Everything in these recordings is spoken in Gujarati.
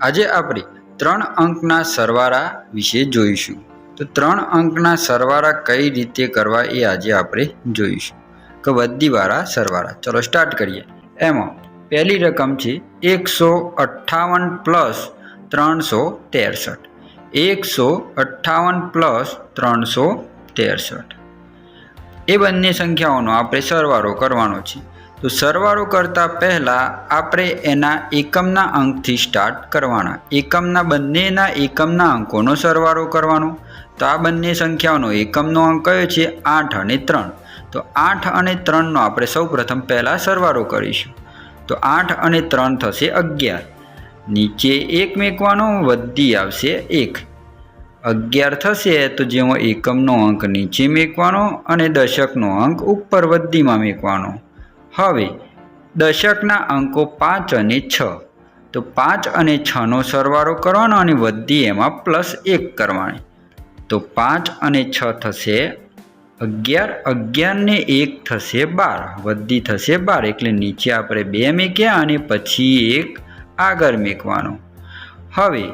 આજે આપણે 3 અંકના સરવાળા વિશે જોઈશું। તો 3 અંકના સરવાળા કઈ રીતે કરવા એ આજે આપણે જોઈશું કે વધીવાળા સરવાળા। ચલો સ્ટાર્ટ કરીએ। એમાં પહેલી રકમ છે 158 પ્લસ 363। 158 પ્લસ 363 એ બંને સંખ્યાઓનો આપણે સરવાળો કરવાનો છે। તો સરવાળો કરતા પહેલા આપણે એના એકમના અંકથી સ્ટાર્ટ કરવાના। એકમના બંનેના એકમના અંકોનો સરવાળો કરવાનો। તો આ બંને સંખ્યાઓનો એકમનો અંક કયો છે? 8 અને 3। તો 8 અને 3નો આપણે સૌપ્રથમ પહેલા સરવાળો કરીશું। તો 8 અને 3 થશે 11। નીચે 1 મૂકવાનો, વધી આવશે 1। 11 થશે તો જેવો એકમનો અંક નીચે મૂકવાનો અને દશકનો અંક ઉપર વધીમાં મૂકવાનો। હવે દશકના અંકો 5 અને 6। તો 5 અને 6નો સરવાળો કરવાનો અને વધી એમાં +1 કરવાની। તો 5 અને 6 થશે 11। 11 ને 1 થશે 12। વધી થશે 12 એટલે નીચે આપણે 2 મૂક્યા અને પછી 1 આગળ મૂકવાનો। હવે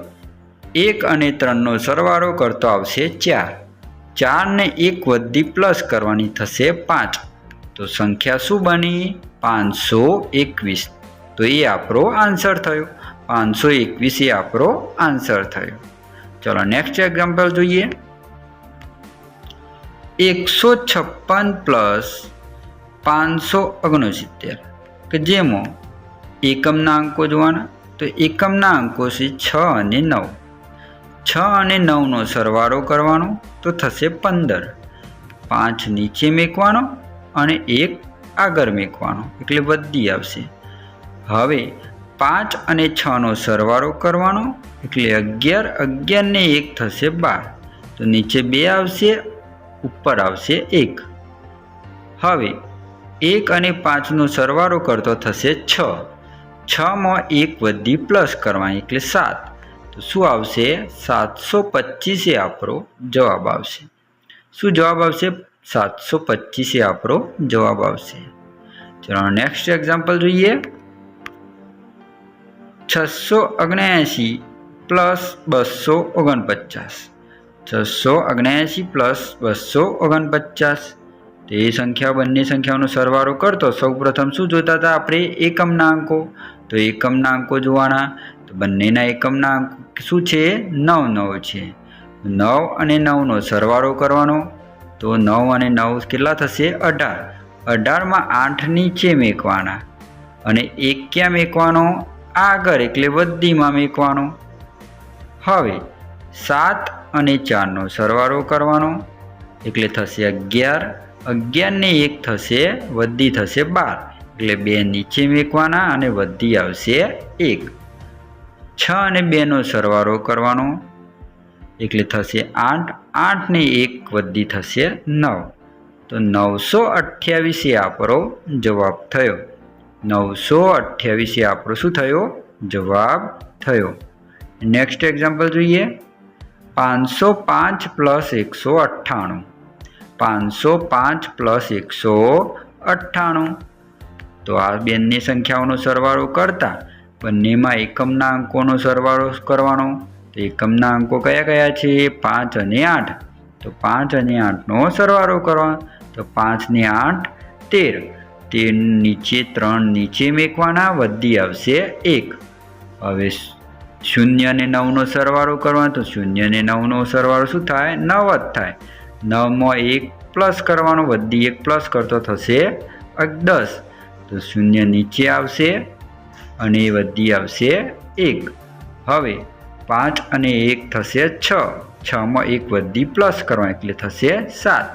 1 અને 3નો સરવાળો કરતો આવશે 4। 4 ને 1 વધી પ્લસ કરવાની થશે 5। તો સંખ્યા શું બની? 521। તો એ આપણો આન્સર થયો। 521 એ આપણો આન્સર થયો। ચલો નેક્સ્ટ એક્ઝામ્પલ જોઈએ। 156 પ્લસ 569 કે જેમાં એકમના અંકો જોવાના। તો એકમના અંકો છે 6 અને 9। 6 અને 9નો સરવાળો કરવાનો તો થશે 15। 5 નીચે મૂકવાનો અને 1 આગળ મૂકવાનો એટલે વધી આવશે। હવે 5 અને 6નો સરવાળો કરવાનો એટલે 11। 11 ને 1 થશે 12। તો નીચે 2 આવશે, ઉપર આવશે 1। હવે 1 અને 5નો સરવાળો કરતો થશે 6। 6માં 1 વધી પ્લસ કરવાની એટલે 7। તો શું આવશે? 725 એ આપણો જવાબ આવશે। શું જવાબ આવશે? 725 એ આપણો જવાબ આવશે। ચલો નેક્સ્ટ એક્ઝામ્પલ જોઈએ। 679 પ્લસ 249। 679 પ્લસ 249 તો એ સંખ્યા બંને સંખ્યાઓનો સરવાળો કરતો સૌપ્રથમ શું જોતા હતા આપણે? એકમના અંકો। તો એકમના અંકો જોવાના। તો બંનેના એકમના અંકો શું છે? 9 9 છે। 9 અને 9નો સરવાળો કરવાનો તો 9 અને 9 કેટલા થશે? 18। 18માં 8 નીચે મૂકવાના અને 1 ક્યાં મૂકવાનો? આગળ એટલે વધીમાં મૂકવાનો। હવે 7 અને 4નો સરવાળો કરવાનો એટલે થશે 11। 11 ને 1 થશે, વધી થશે 12 એટલે 2 નીચે મૂકવાના અને વધી આવશે 1। 6 અને 2નો સરવાળો કરવાનો એટલે થશે 8। 8 ને 1 વધી થશે 9। તો 928 એ આપણો જવાબ થયો। 928 એ આપણો શું થયો? જવાબ થયો। નેક્સ્ટ એક્ઝામ્પલ જોઈએ। 505 પ્લસ 198। 505 પ્લસ 198 તો આ બંને સંખ્યાઓનો સરવાળો કરતા બંનેમાં એકમના અંકોનો સરવાળો કરવાનો। તો એકમના અંકો કયા કયા છે? 5 અને 8। તો 5 અને 8નો સરવાળો કરવાનો તો 5 ને 8 13। 13 નીચે 3 નીચે મૂકવાના, વધી આવશે 1। હવે 0 અને 9નો સરવાળો કરવાનો તો 0 અને 9નો સરવાળો શું થાય? 9 જ થાય। 9માં 1 પ્લસ કરવાનો, વધી 1 પ્લસ કરતો થશે 10। તો 0 નીચે આવશે અને વધી આવશે 1। હવે 5 અને 1 થશે 6। 6માં 1 વધી પ્લસ કરવાનો એટલે થશે 7।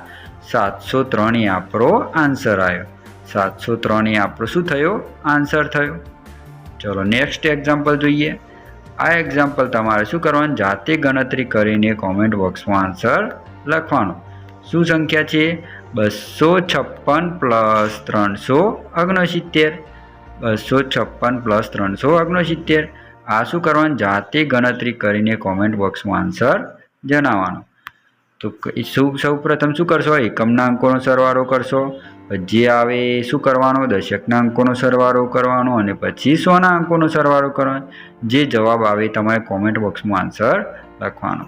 703 એ આપણો આન્સર આવ્યો। 703 એ આપણો શું થયો? આન્સર થયો। ચલો નેક્સ્ટ એક્ઝામ્પલ જોઈએ। આ એક્ઝામ્પલ તમારે શું કરવાનું? જાતે ગણતરી કરીને કોમેન્ટ બોક્સમાં આન્સર લખવાનો। શું સંખ્યા છે? 256 પ્લસ 369। 256 પ્લસ 369 આ શું કરવાનું? જાતે ગણતરી કરીને કોમેન્ટ બોક્સમાં આન્સર જણાવવાનો। તો સૌ પ્રથમ શું કરશો? એકમના અંકોનો સરવાળો કરશો, જે આવે શું કરવાનો, દશકના અંકોનો સરવાળો કરવાનો અને પછી 100ના અંકોનો સરવાળો કરવાનો. જે જવાબ આવે તમારે કોમેન્ટ બોક્સમાં આન્સર લખવાનો.